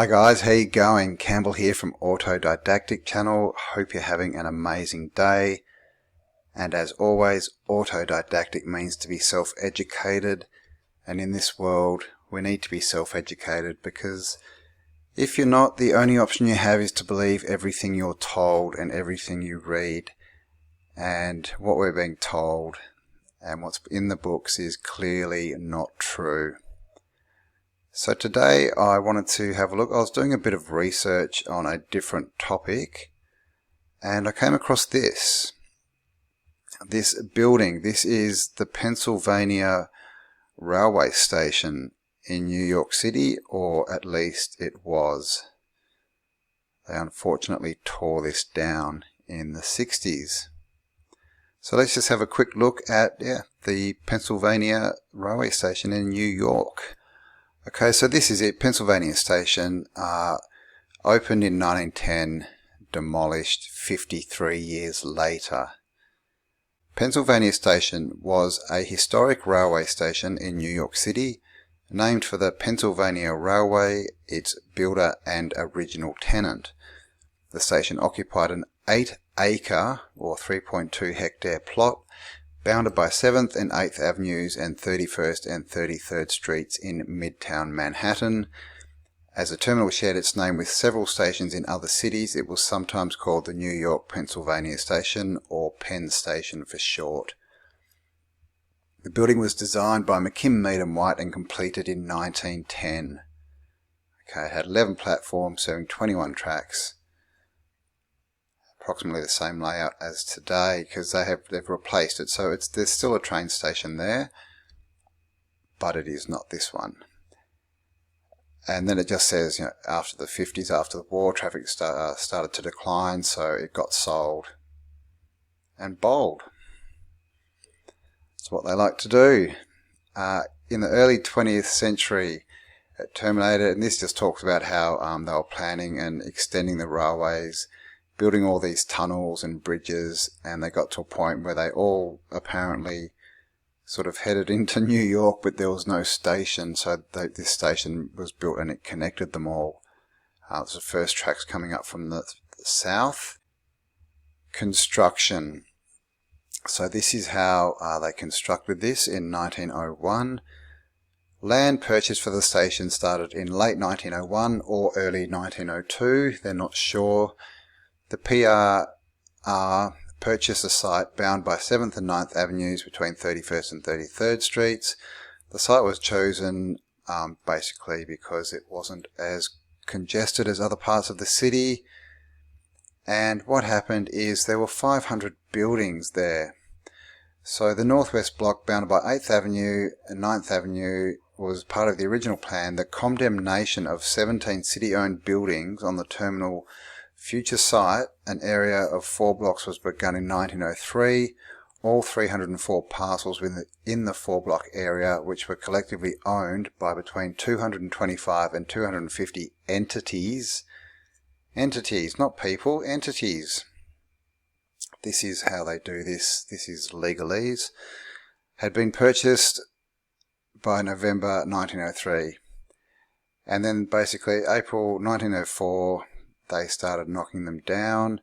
Hi guys, how you going? Campbell here from Autodidactic Channel. Hope you're having an amazing day. And as always, autodidactic means to be self-educated. And in this world, we need to be self-educated because if you're not, the only option you have is to believe everything you're told and everything you read. And what we're being told and what's in the books is clearly not true. So today I wanted to have a look. I was doing a bit of research on a different topic and I came across this building. This is the Pennsylvania railway station in New York City, or at least it was. They unfortunately tore this down in the 60s. So let's just have a quick look at the Pennsylvania railway station in New York. Okay, so this is it. Pennsylvania Station, opened in 1910, demolished 53 years later. Pennsylvania Station was a historic railway station in New York City, named for the Pennsylvania Railway, its builder and original tenant. The station occupied an 8-acre or 3.2 hectare plot, bounded by 7th and 8th Avenues and 31st and 33rd Streets in Midtown Manhattan. As the terminal shared its name with several stations in other cities, it was sometimes called the New York Pennsylvania Station, or Penn Station for short. The building was designed by McKim, Mead and White and completed in 1910. Okay, it had 11 platforms serving 21 tracks. Approximately the same layout as today, because they've replaced it. So there's still a train station there, but it is not this one. And then it just says, after the 50s, after the war, traffic started to decline, so it got sold. And bold. That's what they like to do. In the early 20th century, it terminated, and this just talks about how they were planning and extending the railways, building all these tunnels and bridges, and they got to a point where they all apparently sort of headed into New York, but there was no station, so this station was built and it connected them all. It was the first tracks coming up from the south. Construction. So this is how they constructed this in 1901. Land purchased for the station started in late 1901 or early 1902, they're not sure. The PRR purchased a site bound by 7th and 9th Avenues between 31st and 33rd Streets. The site was chosen basically because it wasn't as congested as other parts of the city. And what happened is there were 500 buildings there. So the northwest block bounded by 8th Avenue and 9th Avenue was part of the original plan. The condemnation of 17 city-owned buildings on the terminal future site, an area of 4 blocks, was begun in 1903. All 304 parcels within the 4-block area, which were collectively owned by between 225 and 250 entities. Entities, not people, entities. This is how they do this. This is legalese. Had been purchased by November 1903. And then basically April 1904, they started knocking them down,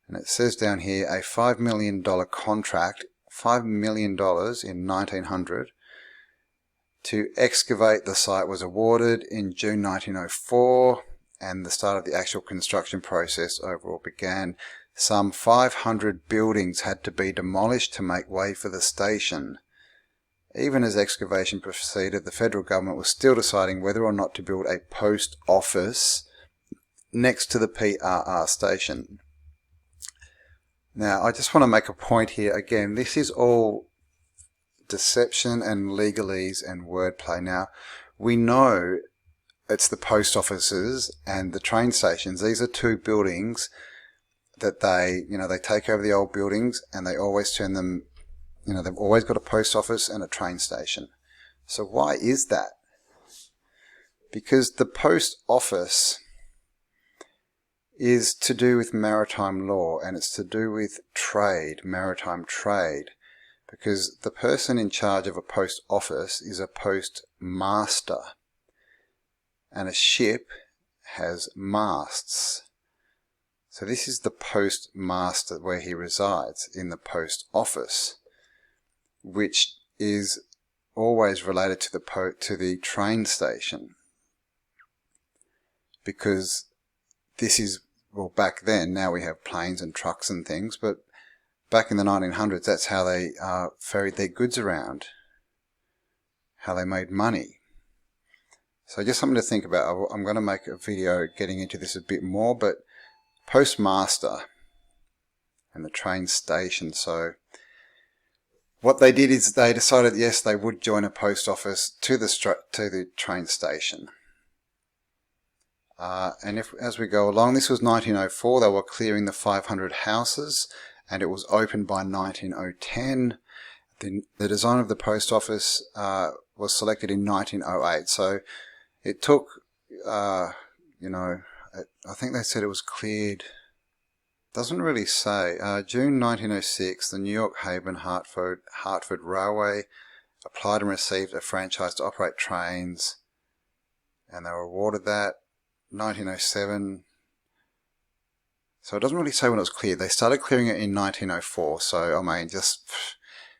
and it says down here a $5 million contract, $5 million in 1900, to excavate the site was awarded in June 1904, and the start of the actual construction process overall began. Some 500 buildings had to be demolished to make way for the station. Even as excavation proceeded, the federal government was still deciding whether or not to build a post office next to the PRR station. Now, I just want to make a point here. Again, this is all deception and legalese and wordplay. Now, we know it's the post offices and the train stations. These are two buildings that they take over the old buildings and they always turn them, they've always got a post office and a train station. So why is that? Because the post office is to do with maritime law, and it's to do with trade, maritime trade, because the person in charge of a post office is a postmaster, and a ship has masts. So this is the postmaster where he resides, in the post office, which is always related to the train station, because this is, well, back then, now we have planes and trucks and things, but back in the 1900s, that's how they ferried their goods around, how they made money. So just something to think about. I'm going to make a video getting into this a bit more, but postmaster and the train station. So what they did is they decided, yes, they would join a post office to the train station. And as we go along, this was 1904, they were clearing the 500 houses, and it was opened by 1910. The design of the post office was selected in 1908. So it took, I think they said it was cleared, doesn't really say. June 1906, the New York Haven Hartford Railway applied and received a franchise to operate trains, and they were awarded that. 1907. So it doesn't really say when it was cleared. They started clearing it in 1904. So, I mean, just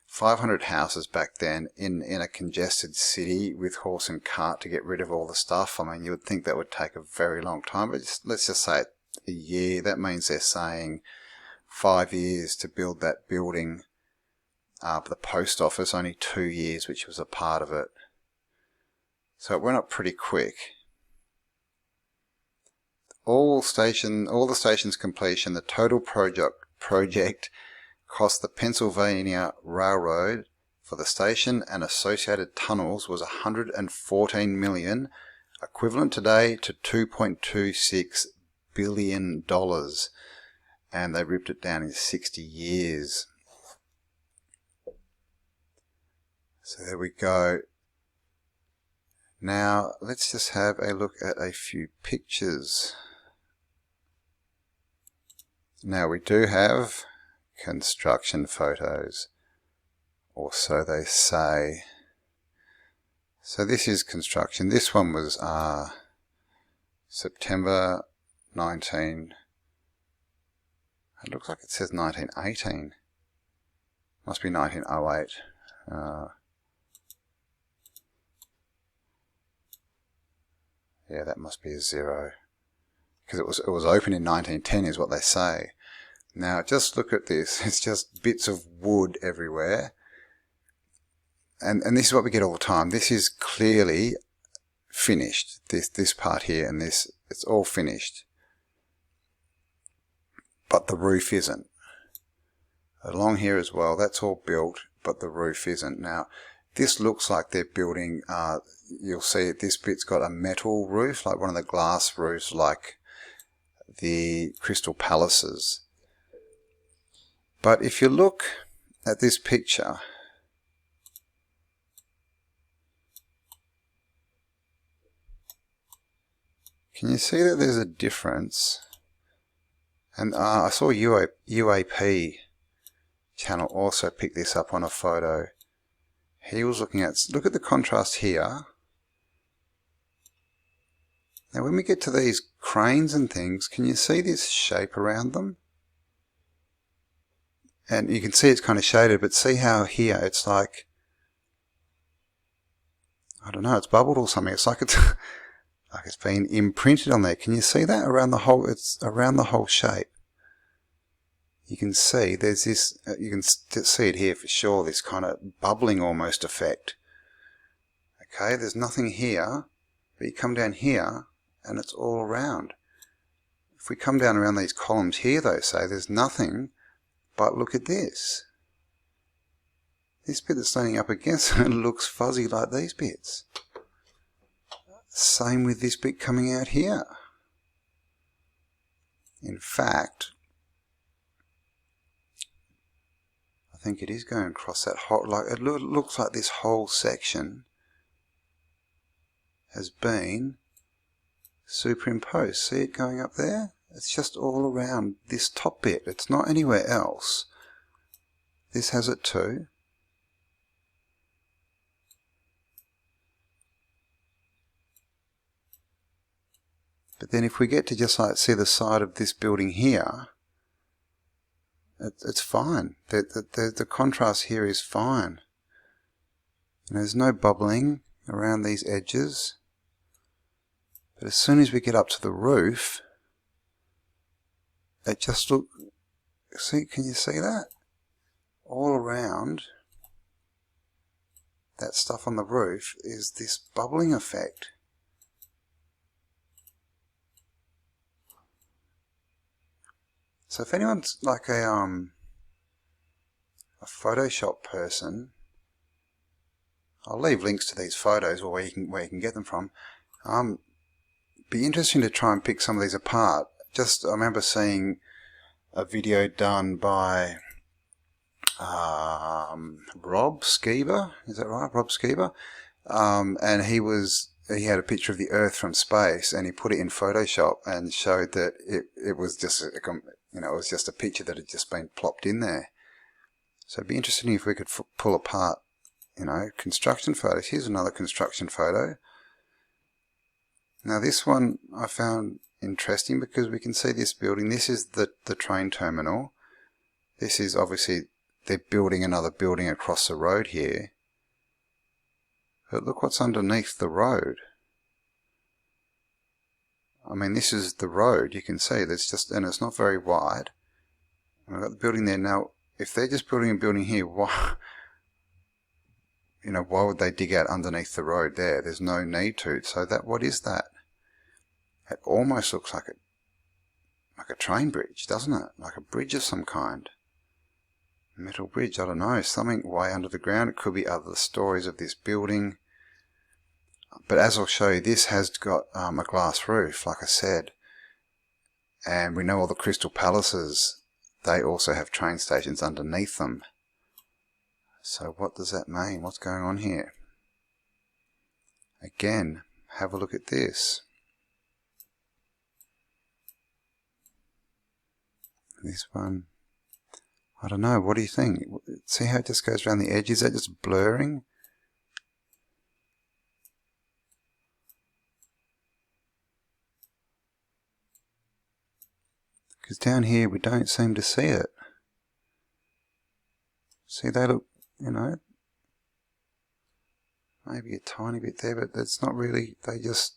500 houses back then in a congested city with horse and cart to get rid of all the stuff. I mean, you would think that would take a very long time, but let's just say a year. That means they're saying 5 years to build that building. The post office, only 2 years, which was a part of it. So it went up pretty quick. All the station's completion, the total project cost the Pennsylvania Railroad for the station and associated tunnels was $114 million, equivalent today to $2.26 billion, and they ripped it down in 60 years. So there we go. Now let's just have a look at a few pictures. Now we do have construction photos, or so they say. So this is construction. This one was September 19. It looks like it says 1918. Must be 1908. Yeah, that must be a 0. Because it was open in 1910 is what they say. Now just look at this. It's just bits of wood everywhere. And this is what we get all the time. This is clearly finished. This part here and this, it's all finished. But the roof isn't. Along here as well, that's all built, but the roof isn't. Now this looks like they're building, you'll see this bit's got a metal roof, like one of the glass roofs, like the Crystal Palaces. But if you look at this picture, can you see that there's a difference? And I saw UAP channel also pick this up on a photo. He was looking at, look at the contrast here. Now when we get to these cranes and things, can you see this shape around them? And you can see it's kind of shaded, but see how here it's like, I don't know, it's bubbled or something. It's like it's been imprinted on there. Can you see that around the whole? It's around the whole shape. You can see there's this. You can see it here for sure. This kind of bubbling almost effect. Okay, there's nothing here, but you come down here and it's all around. If we come down around these columns here, though, say there's nothing, but look at this. This bit that's standing up against it looks fuzzy like these bits. Same with this bit coming out here. In fact, I think it is going across that whole, like it looks like this whole section has been superimposed. See it going up there? It's just all around this top bit. It's not anywhere else. This has it too. But then if we get to just like see the side of this building here, it's fine. The contrast here is fine. And there's no bubbling around these edges. But as soon as we get up to the roof, it just look. See, can you see that? All around that stuff on the roof is this bubbling effect. So if anyone's like a Photoshop person, I'll leave links to these photos or where you can get them from. Be interesting to try and pick some of these apart. I remember seeing a video done by Rob Skiba, is that right? Rob Skiba, and he had a picture of the Earth from space, and he put it in Photoshop and showed that it was just it was just a picture that had just been plopped in there. So it'd be interesting if we could pull apart, construction photos. Here's another construction photo. Now this one I found interesting because we can see this building. This is the train terminal. This is obviously they're building another building across the road here. But look what's underneath the road. I mean, this is the road. You can see there's and it's not very wide. And I've got the building there now. If they're just building a building here, why would they dig out underneath the road there? There's no need to. So what is that? It almost looks like a train bridge, doesn't it? Like a bridge of some kind. Metal bridge, I don't know, something way under the ground. It could be other stories of this building. But as I'll show you, this has got a glass roof, like I said. And we know all the Crystal Palaces, they also have train stations underneath them. So what does that mean? What's going on here? Again, have a look at this. This one, I don't know, what do you think? See how it just goes around the edge? Is that just blurring? Because down here we don't seem to see it. See, they look, maybe a tiny bit there, but it's not really, they just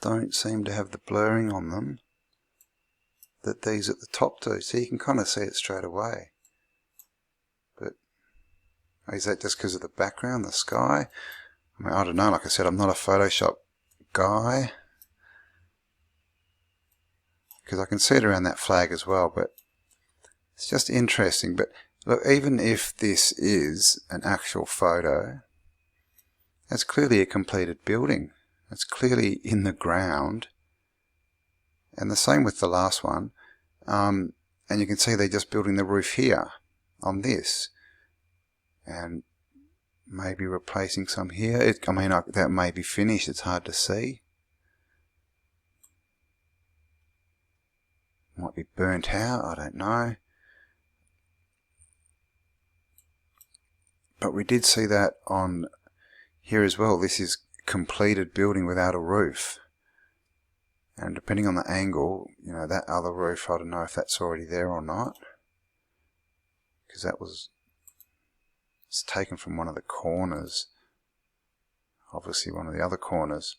don't seem to have the blurring on them that these at the top do. So you can kind of see it straight away. But is that just because of the background, the sky? I mean, I don't know. Like I said, I'm not a Photoshop guy, because I can see it around that flag as well, but it's just interesting. But look, even if this is an actual photo, that's clearly a completed building. It's clearly in the ground. And the same with the last one. And you can see they're just building the roof here on this. And maybe replacing some here. That may be finished. It's hard to see. Might be burnt out. I don't know. But we did see that on here as well. This is completed building without a roof. And depending on the angle, that other roof, I don't know if that's already there or not. Because it's taken from one of the corners. Obviously one of the other corners.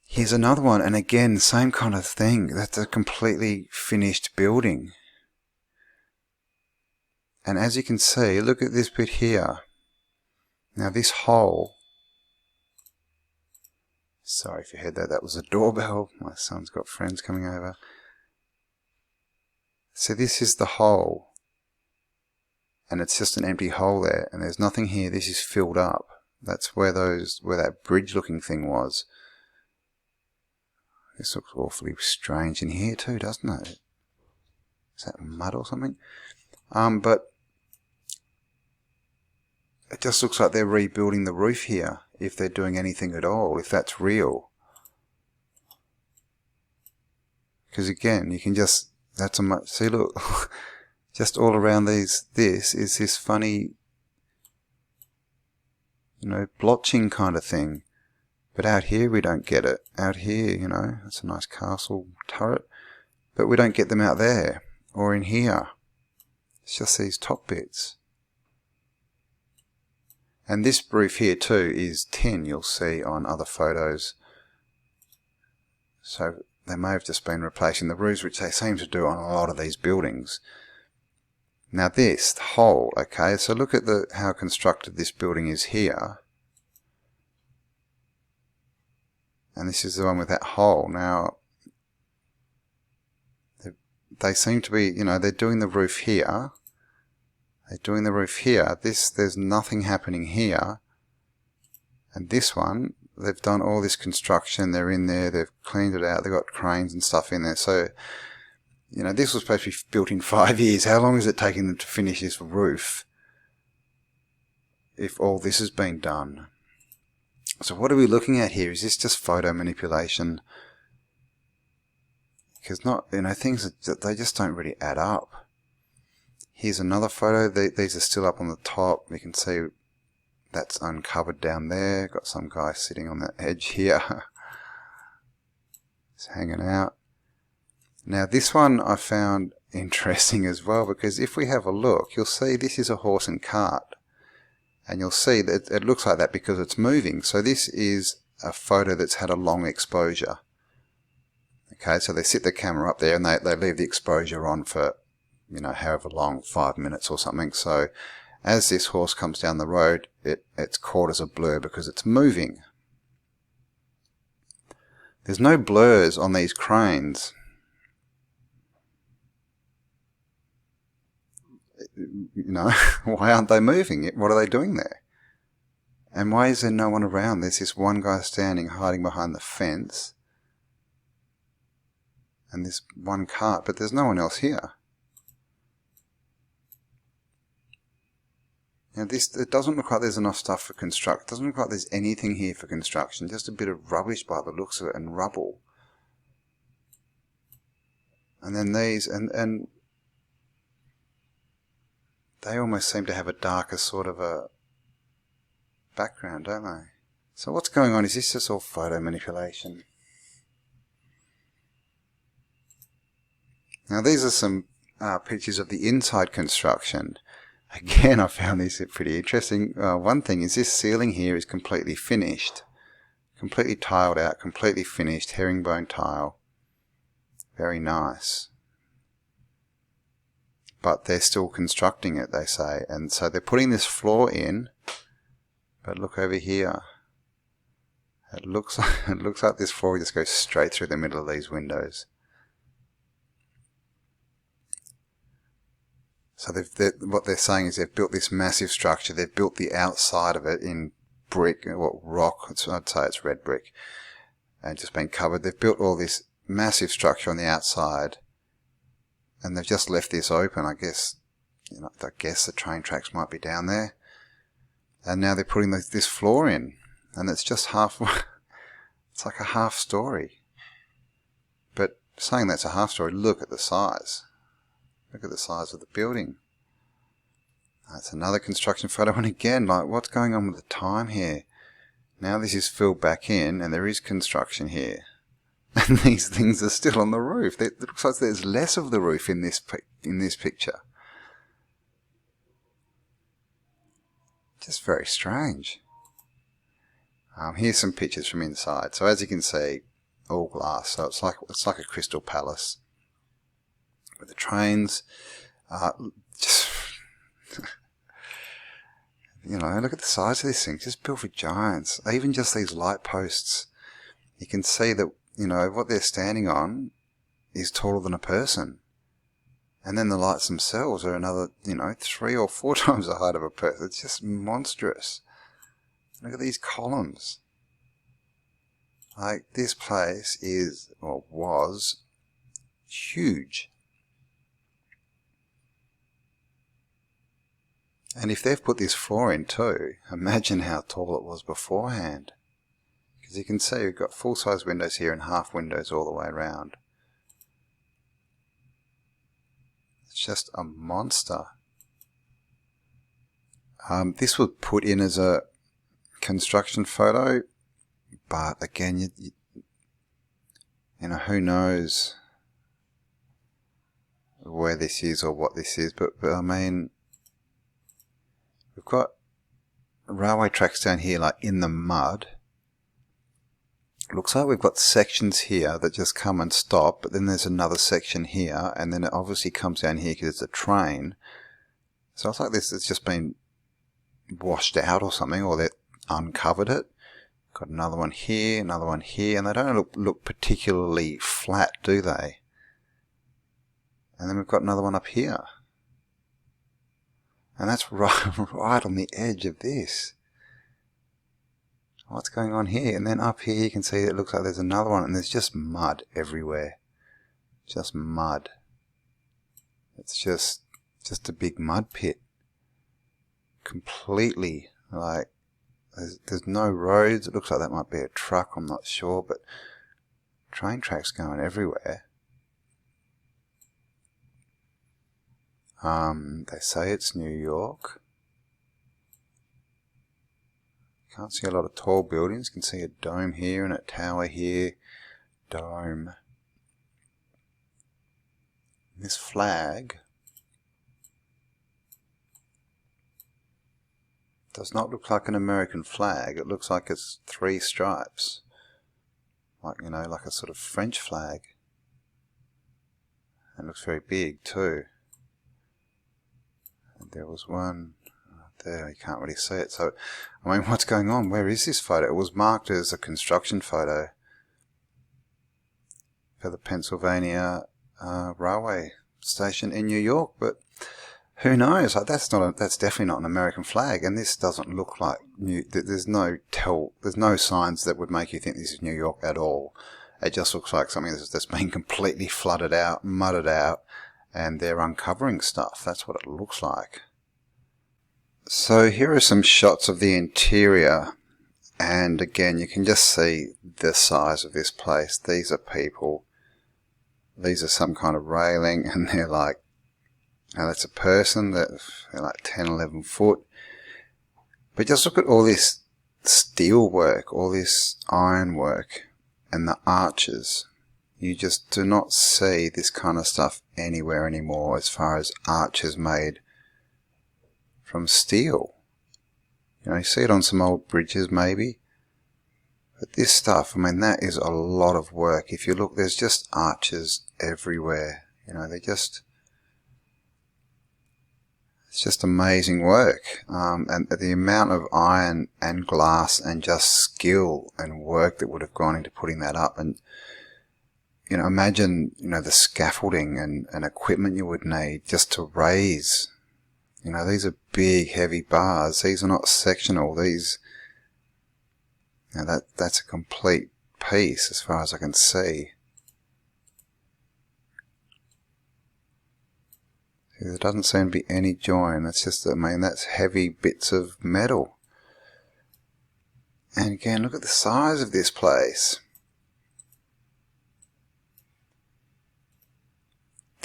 Here's another one, and again, same kind of thing. That's a completely finished building. And as you can see, look at this bit here. Now this hole, sorry if you heard that, that was a doorbell. My son's got friends coming over. So this is the hole. And it's just an empty hole there. And there's nothing here. This is filled up. That's where that bridge looking thing was. This looks awfully strange in here too, doesn't it? Is that mud or something? But it just looks like they're rebuilding the roof here, if they're doing anything at all, if that's real. Because again, you can just, see look, just all around this is this funny, blotching kind of thing. But out here we don't get it. Out here, you know, it's a nice castle turret. But we don't get them out there or in here. It's just these top bits. And this roof here too is tin, you'll see on other photos. So they may have just been replacing the roofs, which they seem to do on a lot of these buildings. Now this, the hole, okay, so look at how constructed this building is here. And this is the one with that hole. Now, they seem to be, you know, they're doing the roof here. They're doing the roof here. There's nothing happening here. And this one, they've done all this construction. They're in there. They've cleaned it out. They've got cranes and stuff in there. So, you know, this was supposed to be built in 5 years. How long is it taking them to finish this roof if all this has been done? So what are we looking at here? Is this just photo manipulation? Because not, you know, things that they just don't really add up. Here's another photo. These are still up on the top. You can see that's uncovered down there. Got some guy sitting on the edge here. It's hanging out. Now this one I found interesting as well, because if we have a look, you'll see this is a horse and cart. And you'll see that it looks like that because it's moving. So this is a photo that's had a long exposure. Okay, so they sit the camera up there and they leave the exposure on for, you know, however long, 5 minutes or something. So as this horse comes down the road, it's caught as a blur because it's moving. There's no blurs on these cranes. You know, why aren't they moving? What are they doing there? And why is there no one around? There's this one guy standing, hiding behind the fence. And this one cart, but there's no one else here. Now it doesn't look like there's enough stuff for construction. It doesn't look like there's anything here for construction. Just a bit of rubbish by the looks of it, and rubble. And then these, and they almost seem to have a darker sort of a background, don't they? So what's going on? Is this just all photo manipulation? Now these are some pictures of the inside construction. Again, I found these pretty interesting. One thing is this ceiling here is completely finished. Completely tiled out, completely finished, herringbone tile. Very nice. But they're still constructing it, they say. And so they're putting this floor in. But look over here. It looks like this floor just goes straight through the middle of these windows. So what they're saying is they've built this massive structure. They've built the outside of it in brick, or rock. I'd say it's red brick, and just been covered. They've built all this massive structure on the outside, and they've just left this open. I guess, you know, I guess the train tracks might be down there, and now they're putting this floor in, and it's just half. It's like a half story. But saying that's a half story, look at the size. Look at the size of the building. That's another construction photo, and again, like, what's going on with the time here? Now this is filled back in, and there is construction here. And these things are still on the roof. It looks like there's less of the roof in this picture. Just very strange. Here's some pictures from inside. So as you can see, all glass. So it's like a crystal palace. With the trains, just you know, look at the size of this thing. Just built for giants. Even just these light posts, you can see that, you know, what they're standing on is taller than a person. And then the lights themselves are another, you know, 3 or 4 times the height of a person. It's just monstrous. Look at these columns. Like, this place is, or was, huge. And if they've put this floor in too, imagine how tall it was beforehand. Because you can see we've got full-size windows here and half windows all the way around. It's just a monster. This was put in as a construction photo, But again, you know, who knows where this is or what this is, but I mean, we've got railway tracks down here like in the mud. Looks like we've got sections here that just come and stop, but then there's another section here, and then it obviously comes down here because it's a train. So it's like this, it's just been washed out or something, or they uncovered it. Got another one here, and they don't look particularly flat, do they? And then we've got another one up here. And that's right on the edge of this. What's going on here? And then up here you can see it looks like there's another one, and there's just mud everywhere. Just mud. It's just a big mud pit. Completely, like, there's no roads. It looks like that might be a truck, I'm not sure, but train tracks going everywhere. They say it's New York. Can't see a lot of tall buildings. You can see a dome here and a tower here. Dome. This flag does not look like an American flag. It looks like it's 3 stripes. Like, you know, like a sort of French flag. It looks very big too. And there was one right there, you can't really see it. So, I mean, what's going on? Where is this photo? It was marked as a construction photo for the Pennsylvania railway station in New York, but who knows? Like, that's definitely not an American flag, and this doesn't look like there's no signs that would make you think this is New York at all. It just looks like something that's been completely flooded out, mudded out, and they're uncovering stuff. That's what it looks like. So here are some shots of the interior, and again you can just see the size of this place. These are people. These are some kind of railing, and they're like, now that's a person, they're like 10, 11 foot. But just look at all this steel work, all this iron work, and the arches. You just do not see this kind of stuff anywhere anymore as far as arches made from steel. You know, you see it on some old bridges maybe. But this stuff, I mean, that is a lot of work. If you look, there's just arches everywhere. You know, it's just amazing work. And the amount of iron and glass and just skill and work that would have gone into putting that up. And, you know, imagine, you know, the scaffolding and equipment you would need just to raise. You know, these are big, heavy bars. These are not sectional. These, you know, that's a complete piece as far as I can see. There doesn't seem to be any join. That's just, I mean, that's heavy bits of metal. And again, look at the size of this place.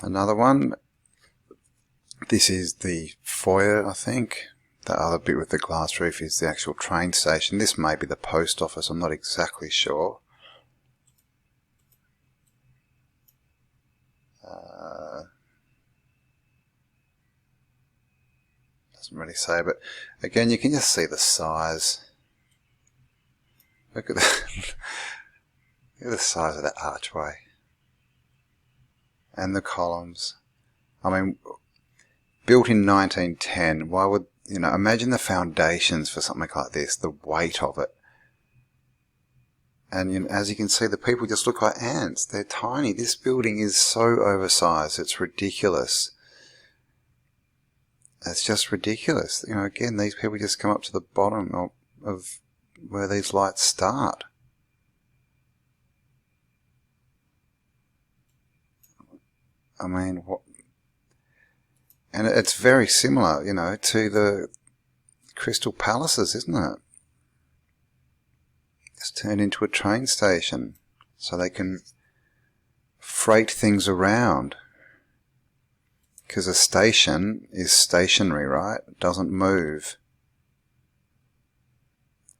Another one. This is the foyer, I think. The other bit with the glass roof is the actual train station. This may be the post office, I'm not exactly sure. Doesn't really say, but again, you can just see the size. Look at look at the size of that archway. And the columns. I mean, built in 1910, why would, you know, imagine the foundations for something like this, the weight of it. And, you know, as you can see, the people just look like ants. They're tiny. This building is so oversized, it's ridiculous. It's just ridiculous. You know, again, these people just come up to the bottom of where these lights start. I mean, what? And it's very similar, you know, to the Crystal Palaces, isn't it? It's turned into a train station so they can freight things around. Because a station is stationary, right? It doesn't move.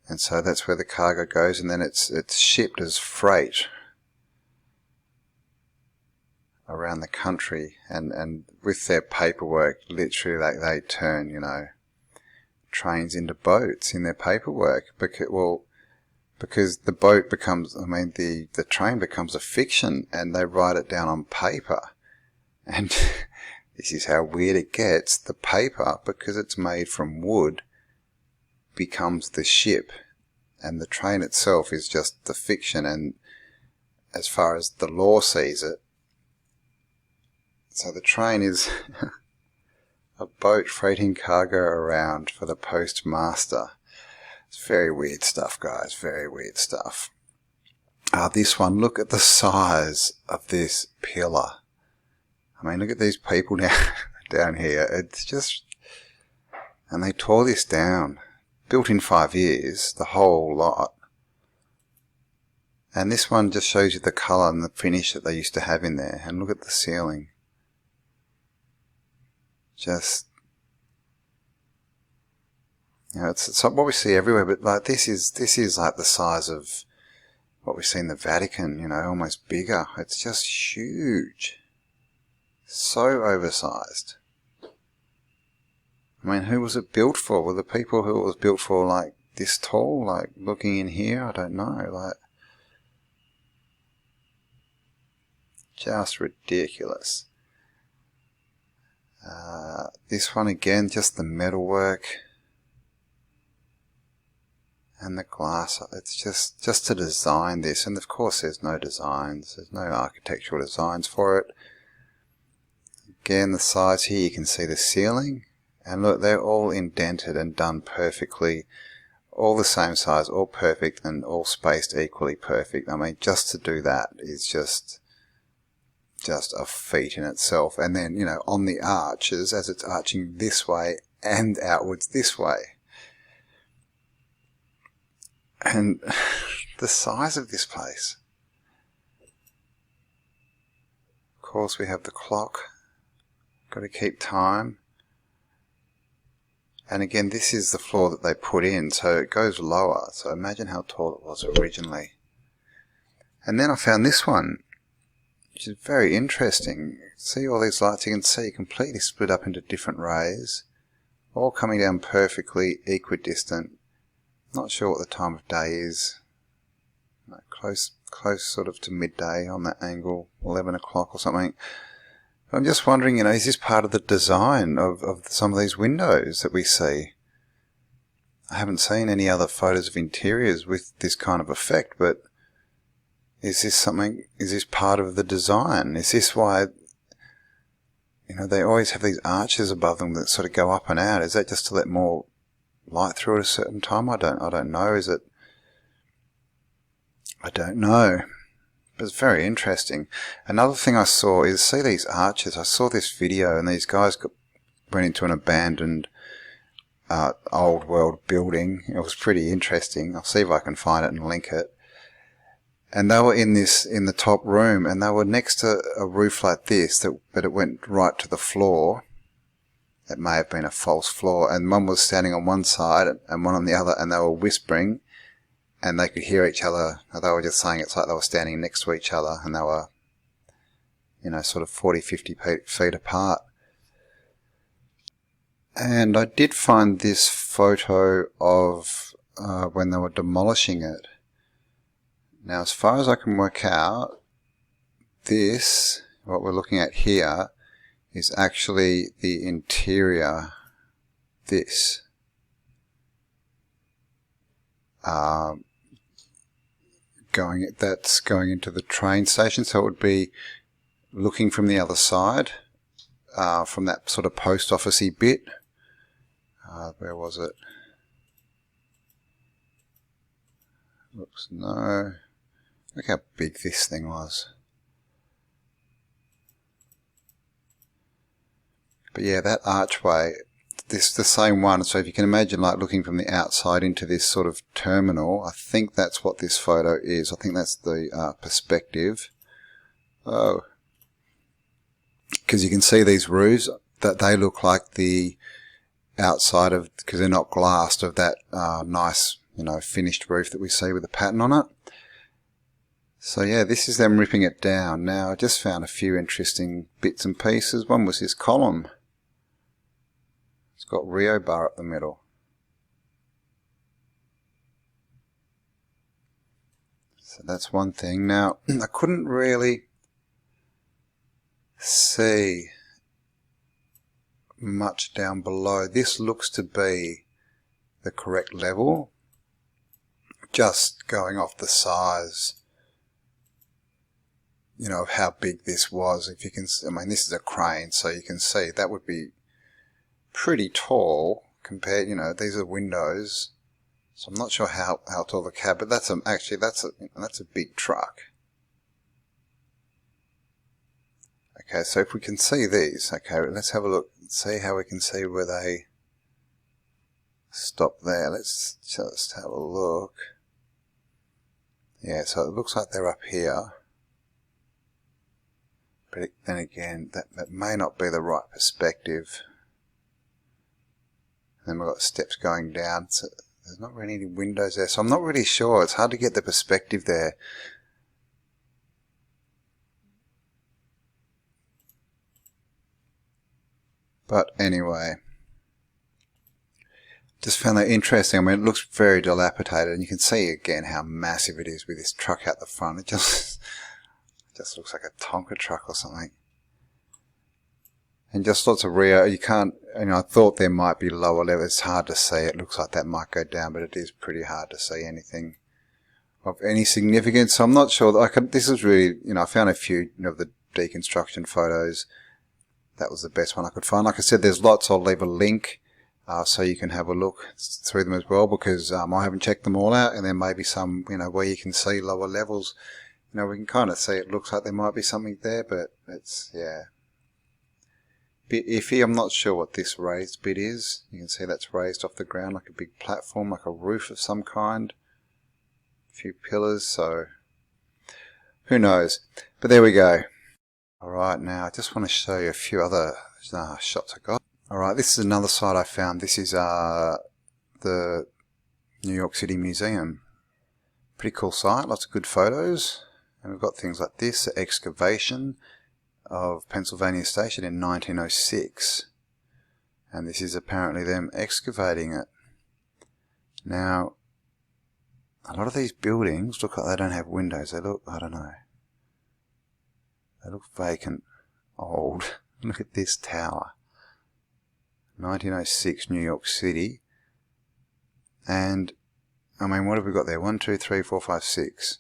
And so that's where the cargo goes, and then it's shipped as freight around the country, and with their paperwork, literally they turn, you know, trains into boats in their paperwork, because the boat becomes, I mean, the train becomes a fiction, and they write it down on paper. And this is how weird it gets. The paper, because it's made from wood, becomes the ship, and the train itself is just the fiction, and as far as the law sees it. So the train is a boat freighting cargo around for the postmaster. It's very weird stuff, guys, very weird stuff. This one, look at the size of this pillar. I mean, look at these people down here. It's just, and they tore this down. Built in 5 years, the whole lot. And this one just shows you the colour and the finish that they used to have in there. And look at the ceiling. Just, you know, it's what we see everywhere, but like this is like the size of what we see in the Vatican, you know, almost bigger. It's just huge. So oversized. I mean, who was it built for? Were the people who it was built for like this tall, like looking in here? I don't know, like just ridiculous. This one again, just the metalwork and the glass. It's just to design this, and of course there's no designs, there's no architectural designs for it. Again, the size here, you can see the ceiling. And look, they're all indented and done perfectly, all the same size, all perfect, and all spaced equally perfect. I mean, just to do that is just a feat in itself. And then, you know, on the arches, as it's arching this way and outwards this way. And the size of this place. Of course, we have the clock. Got to keep time. And again, this is the floor that they put in, so it goes lower. So imagine how tall it was originally. And then I found this one, which is very interesting. See all these lights, you can see completely split up into different rays, all coming down perfectly equidistant. Not sure what the time of day is. No, close sort of to midday on that angle, 11 o'clock or something. I'm just wondering, you know, is this part of the design of some of these windows that we see? I haven't seen any other photos of interiors with this kind of effect, but is this part of the design? Is this why, you know, they always have these arches above them that sort of go up and out? Is that just to let more light through at a certain time? I don't know. Is it? I don't know. It's very interesting. Another thing I saw is, see these arches. I saw this video, and these guys went into an abandoned old world building. It was pretty interesting. I'll see if I can find it and link it. And they were in the top room, and they were next to a roof like this, but it went right to the floor. It may have been a false floor, and one was standing on one side and one on the other, and they were whispering. And they could hear each other. They were just saying it's like they were standing next to each other, and they were, you know, sort of 40, 50 feet apart. And I did find this photo of when they were demolishing it. Now, as far as I can work out, this, what we're looking at here, is actually the interior, this. That's going into the train station, so it would be looking from the other side, from that sort of post officey bit. Where was it? Oops, no. Look how big this thing was. But yeah, that archway, this the same one. So if you can imagine, like looking from the outside into this sort of terminal, I think that's what this photo is. I think that's the perspective. Oh, because you can see these roofs, that they look like the outside of, because they're not glassed, of that nice you know, finished roof that we see with the pattern on it. So yeah, this is them ripping it down. Now I just found a few interesting bits and pieces. One was this column. It's got Rio bar up the middle. So that's one thing. Now I couldn't really see much down below. This looks to be the correct level, just going off the size, you know, of how big this was. If you can, I mean, this is a crane, so you can see that would be pretty tall compared, you know, these are windows, so I'm not sure how tall the cab, but that's a big truck. Okay, so if we can see these, okay, let's have a look, see how we can see where they stop there. Let's just have a look. Yeah, so it looks like they're up here. But then again, that may not be the right perspective. And then we've got steps going down, so there's not really any windows there, so I'm not really sure. It's hard to get the perspective there. But anyway, just found that interesting. I mean, it looks very dilapidated, and you can see again how massive it is with this truck out the front. It just looks like a Tonka truck or something. And just lots of Rio. You can't, you know, I thought there might be lower level. It's hard to see. It looks like that might go down, but it is pretty hard to see anything of any significance. So I'm not sure that this is really, you know, I found a few of the deconstruction photos. That was the best one I could find. Like I said, there's lots. I'll leave a link so you can have a look through them as well, because I haven't checked them all out, and there may be some, you know, where you can see lower levels. You know, we can kind of see it looks like there might be something there, but it's, yeah, bit iffy. I'm not sure what this raised bit is. You can see that's raised off the ground like a big platform, like a roof of some kind. A few pillars, so who knows. But there we go. Alright, now I just want to show you a few other shots I got. Alright, this is another site I found. This is the New York City Museum. Pretty cool site, lots of good photos. And we've got things like this, the excavation of Pennsylvania Station in 1906. And this is apparently them excavating it. Now, a lot of these buildings look like they don't have windows. They look, I don't know, they look vacant, old. Look at this tower. 1906 New York City. And, I mean, what have we got there? 1, 2, 3, 4, 5, 6.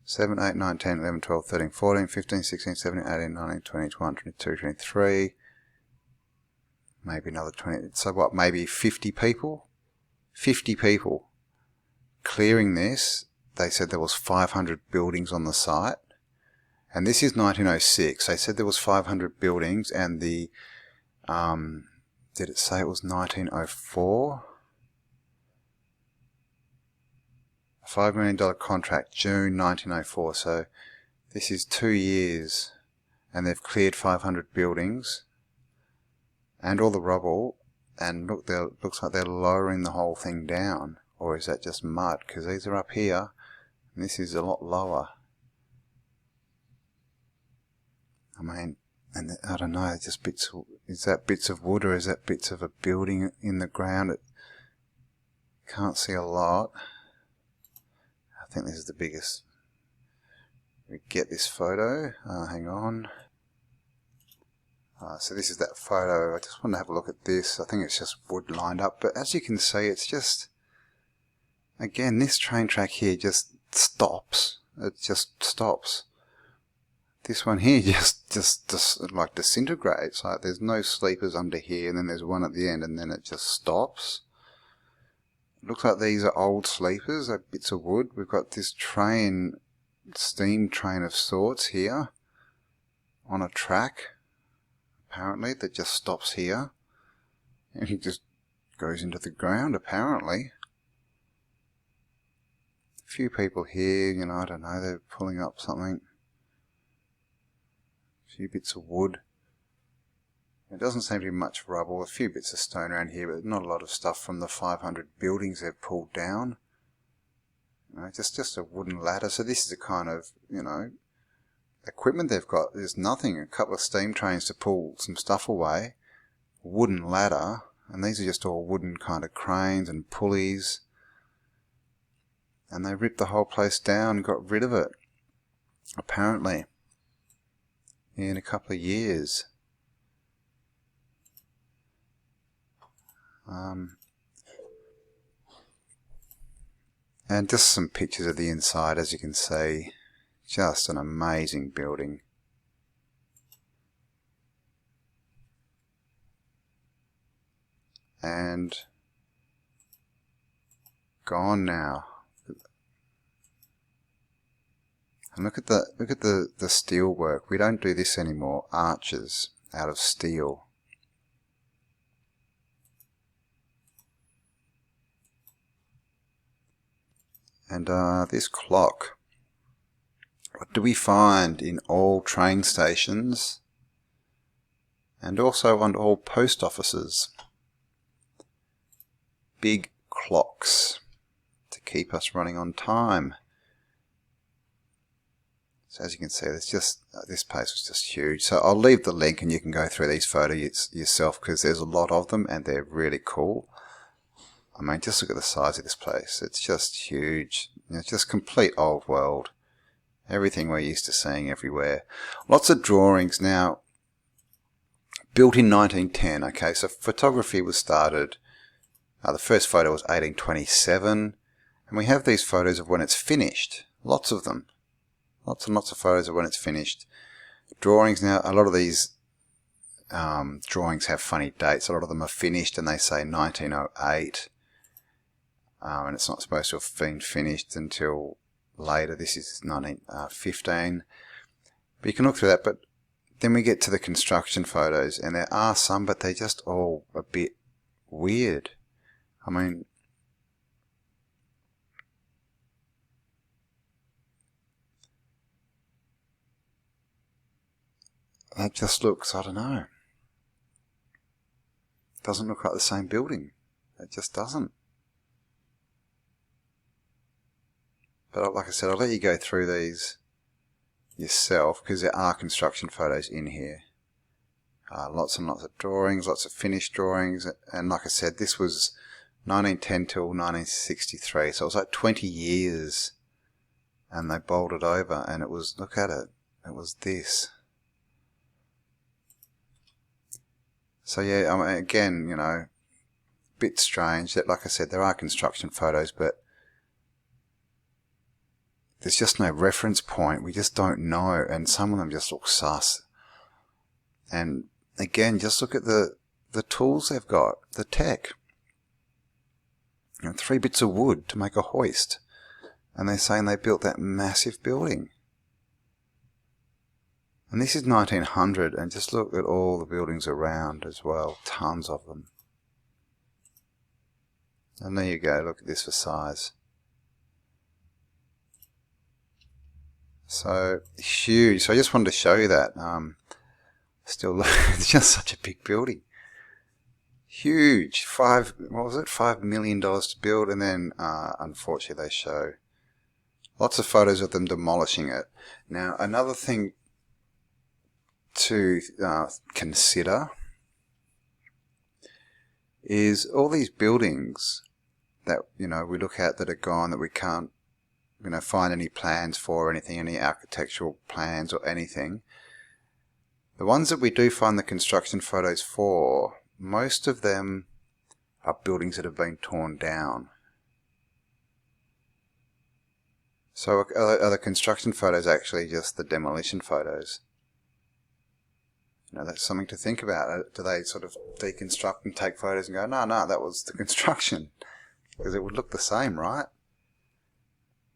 7, 8, 9, 10, 11, 12, 13, 14, 15, 16, 17, 18, 19, 20, 21, 22, 23. Maybe another 20. So what, maybe 50 people? 50 people clearing this. They said there was 500 buildings on the site. And this is 1906. They said there was 500 buildings, and the, did it say it was 1904? A $5 million contract, June 1904. So this is 2 years, and they've cleared 500 buildings and all the rubble. And look, looks like they're lowering the whole thing down. Or is that just mud? Because these are up here, and this is a lot lower. I mean, and I don't know, just bits of, is that bits of wood, or is that bits of a building in the ground? It can't see a lot. I think this is the biggest. We get this photo. Hang on. So this is that photo. I just want to have a look at this. I think it's just wood lined up, but as you can see, it's just, again, this train track here just stops. It just stops. This one here just like disintegrates. Like there's no sleepers under here, and then there's one at the end, and then it just stops. It looks like these are old sleepers, like bits of wood. We've got this train, steam train of sorts here on a track, apparently, that just stops here. And he just goes into the ground, apparently. A few people here, you know, I don't know, they're pulling up something. A few bits of wood. There doesn't seem to be much rubble. A few bits of stone around here, but not a lot of stuff from the 500 buildings they've pulled down. just a wooden ladder. So this is the kind of, equipment they've got. There's nothing, a couple of steam trains to pull some stuff away, wooden ladder, and these are just all wooden kind of cranes and pulleys. And they ripped the whole place down and got rid of it, apparently, in a couple of years. And just some pictures of the inside, as you can see. Just an amazing building. And gone now. And look at the steel work. We don't do this anymore. Arches out of steel. And this clock. What do we find in all train stations and also on all post offices? Big clocks to keep us running on time. So as you can see, there's just this place was just huge. So I'll leave the link and you can go through these photos yourself because there's a lot of them and they're really cool. I mean, just look at the size of this place. It's just huge. It's just complete old world. Everything we're used to seeing everywhere. Lots of drawings now. Built in 1910. Okay, so photography was started. The first photo was 1827. And we have these photos of when it's finished. Lots of them. Lots and lots of photos of when it's finished. Drawings now, a lot of these drawings have funny dates. A lot of them are finished and they say 1908. And it's not supposed to have been finished until later. This is 1915. But you can look through that. But then we get to the construction photos, and there are some, but they're just all a bit weird. I mean, that just looks, I don't know. It doesn't look like the same building. It just doesn't. But like I said, I'll let you go through these yourself because there are construction photos in here. Lots and lots of drawings, lots of finished drawings. And like I said, this was 1910 till 1963. So it was like 20 years. And they bolted over and it was, look at it, it was this. So yeah, I mean, again, a bit strange that, like I said, there are construction photos, but there's just no reference point. We just don't know. And some of them just look sus. And again, just look at the tools they've got, the tech. 3 bits of wood to make a hoist. And they're saying they built that massive building. And this is 1900, and just look at all the buildings around as well. Tons of them. And there you go, look at this for size. So huge. So I just wanted to show you that. Still, it's just such a big building. Huge. $5 million to build, and then unfortunately they show lots of photos of them demolishing it. Now another thing to consider is all these buildings that we look at that are gone, that we can't find any plans for, or anything, any architectural plans or anything. The ones that we do find the construction photos for, most of them are buildings that have been torn down. So are the construction photos actually just the demolition photos? That's something to think about. Do they sort of deconstruct and take photos and go, no, that was the construction? Because it would look the same, right?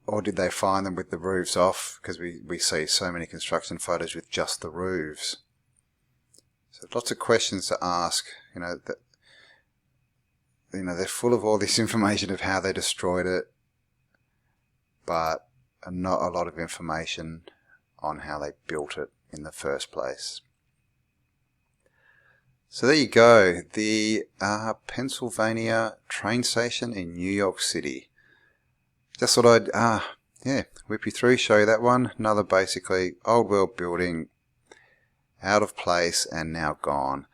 Or did they find them with the roofs off? Because we see so many construction photos with just the roofs. So lots of questions to ask. They're full of all this information of how they destroyed it, but not a lot of information on how they built it in the first place. So there you go, the Pennsylvania train station in New York City. just thought I'd yeah, whip you through, show you that one. Another basically old world building, out of place and now gone.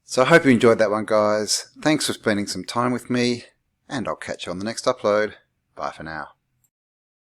So I hope you enjoyed that one, guys. Thanks for spending some time with me, and I'll catch you on the next upload. Bye for now.